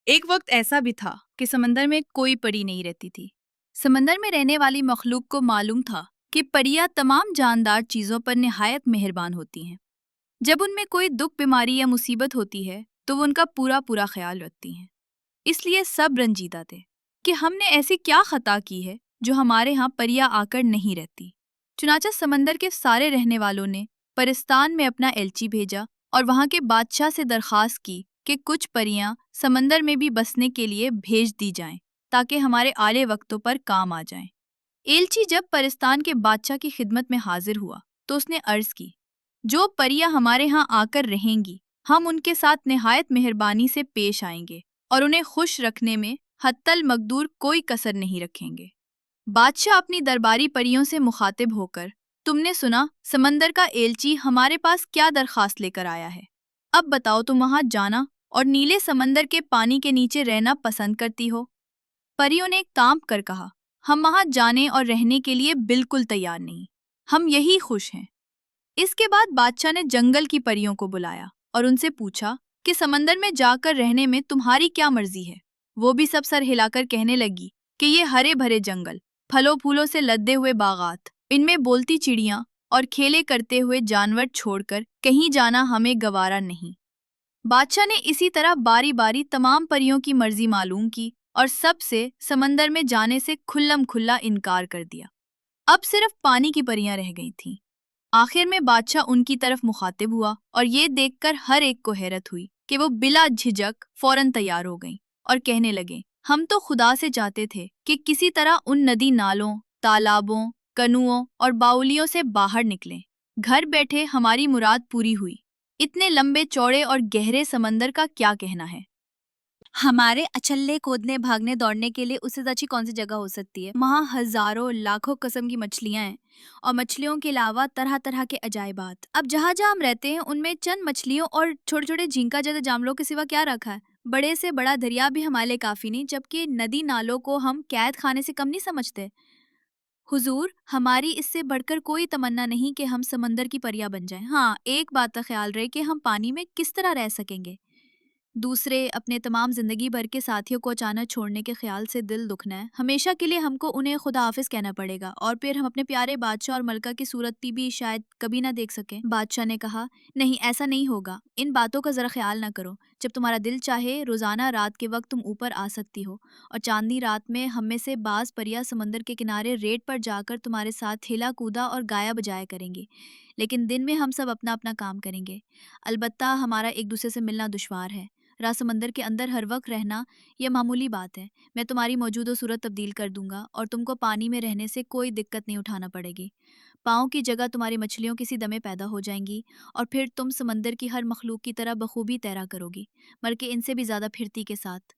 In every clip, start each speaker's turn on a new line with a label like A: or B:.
A: एक वक्त ऐसा भी था कि समंदर में कोई परी नहीं रहती थी। समंदर में रहने वाली मखलूक को मालूम था कि परियां तमाम जानदार चीजों पर निहायत मेहरबान होती हैं। जब उनमें कोई दुख, बीमारी या मुसीबत होती है तो वो उनका पूरा पूरा ख्याल रखती हैं। इसलिए सब रंजीदा थे कि हमने ऐसी क्या खता की है जो हमारे यहाँ परियां आकर नहीं रहती। चुनाचा समंदर के सारे रहने वालों ने परिस्तान में अपना एलची भेजा और वहाँ के बादशाह से दरखास्त की कि कुछ परियां समंदर में भी बसने के लिए भेज दी जाएं ताकि हमारे आले वक्तों पर काम आ जाएं। एलची जब परिस्तान के बादशाह की खिदमत में हाजिर हुआ तो उसने अर्ज की, जो परियां हमारे यहाँ आकर रहेंगी हम उनके साथ निहायत मेहरबानी से पेश आएंगे और उन्हें खुश रखने में हत्तल मकदूर कोई कसर नहीं रखेंगे। बादशाह अपनी दरबारी परियों से मुखातिब होकर, तुमने सुना समंदर का एलची हमारे पास क्या दरखास्त लेकर आया है। अब बताओ, तुम वहां जाना और नीले समंदर के पानी के नीचे रहना पसंद करती हो? परियों ने तांप कर कहा, हम वहां जाने और रहने के लिए बिल्कुल तैयार नहीं, हम यही खुश हैं। इसके बाद बादशाह ने जंगल की परियों को बुलाया और उनसे पूछा कि समंदर में जाकर रहने में तुम्हारी क्या मर्जी है। वो भी सब सर हिलाकर कहने लगी कि ये हरे भरे जंगल, फलों फूलों से लदे हुए बागात, इनमें बोलती चिड़ियां और खेले करते हुए जानवर छोड़कर कहीं जाना हमें गवारा नहीं। बादशाह ने इसी तरह बारी बारी तमाम परियों की मर्जी मालूम की और सबसे समंदर में जाने से खुल्लम खुल्ला इनकार कर दिया। अब सिर्फ पानी की परियां रह गई थीं। आखिर में बादशाह उनकी तरफ मुखातिब हुआ और ये देखकर हर एक को हैरत हुई कि वो बिला झिझक फौरन तैयार हो गईं और कहने लगे, हम तो खुदा से चाहते थे कि किसी तरह उन नदी नालों, तालाबों, कनुओं और बाउलियों से बाहर निकलें। घर बैठे हमारी मुराद पूरी हुई। इतने लंबे चौड़े और गहरे समंदर का क्या कहना है।
B: हमारे अचल्ले कूदने भागने दौड़ने के लिए उससे अच्छी कौन सी जगह हो सकती है। वहाँ हजारों लाखों किस्म की मछलियाँ हैं और मछलियों के अलावा तरह तरह के अजायबात। अब जहाँ जहाँ हम रहते हैं उनमें चंद मछलियों और छोटे छोटे झींगा जैसे जानवरों के सिवा क्या रखा है। बड़े से बड़ा दरिया भी हमारे लिए काफी नहीं, जबकि नदी नालों को हम कैद खाने से कम नहीं समझते। हुजूर, हमारी इससे बढ़कर कोई तमन्ना नहीं कि हम समंदर की परियां बन जाएं। हाँ, एक बात का ख्याल रहे कि हम पानी में किस तरह रह सकेंगे। दूसरे, अपने तमाम जिंदगी भर के साथियों को अचानक छोड़ने के ख्याल से दिल दुखना है। हमेशा के लिए हमको उन्हें खुदा हाफिज कहना पड़ेगा और फिर हम अपने प्यारे बादशाह और मलका की सूरत भी शायद कभी ना देख सकें। बादशाह ने कहा, नहीं, ऐसा नहीं होगा। इन बातों का जरा ख्याल ना करो। जब तुम्हारा दिल चाहे रोजाना रात के वक्त तुम ऊपर आ सकती हो और चांदनी रात में हम में से बाज परियां समंदर के किनारे रेत पर जाकर तुम्हारे साथ हिला कूदा और गाया बजाया करेंगे। लेकिन दिन में हम सब अपना अपना काम करेंगे। अलबत्ता हमारा एक दूसरे से मिलना दुश्वार है। रात समंदर के अंदर हर वक्त रहना यह मामूली बात है। मैं तुम्हारी मौजूदा सूरत तब्दील कर दूंगा और तुमको पानी में रहने से कोई दिक्कत नहीं उठाना पड़ेगी। पाँव की जगह तुम्हारी मछलियों की सी दमें पैदा हो जाएंगी और फिर तुम समंदर की हर मखलूक की तरह बखूबी तैरा करोगी, बल्कि इनसे भी ज्यादा फिरती के साथ।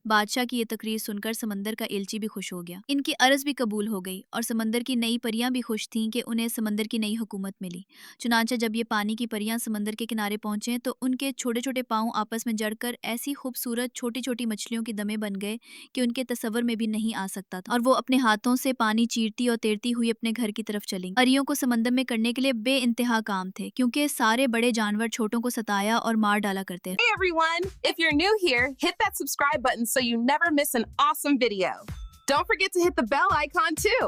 B: बादशाह की ये तकरीर सुनकर समंदर का एलची भी खुश हो गया। इनकी अर्ज भी कबूल हो गई और समंदर की नई परियां भी खुश थीं कि उन्हें समंदर की नई हुकूमत मिली। चुनांचे जब ये पानी की परियां समंदर के किनारे पहुंचे तो उनके छोटे छोटे पाँव आपस में जड़कर ऐसी खूबसूरत छोटी छोटी मछलियों की दमें बन गए कि उनके तसव्वुर में भी नहीं आ सकता था, और वो अपने हाथों से पानी चीरती और तैरती हुई अपने घर की तरफ चली। परियों को समंदर में करने के लिए बेइंतहा काम थे, क्योंकि सारे बड़े जानवर छोटों को सताया और मार डाला करते।
C: Hey everyone! If you're new here, hit that subscribe button so you never miss an awesome video. Don't forget to hit the bell icon too.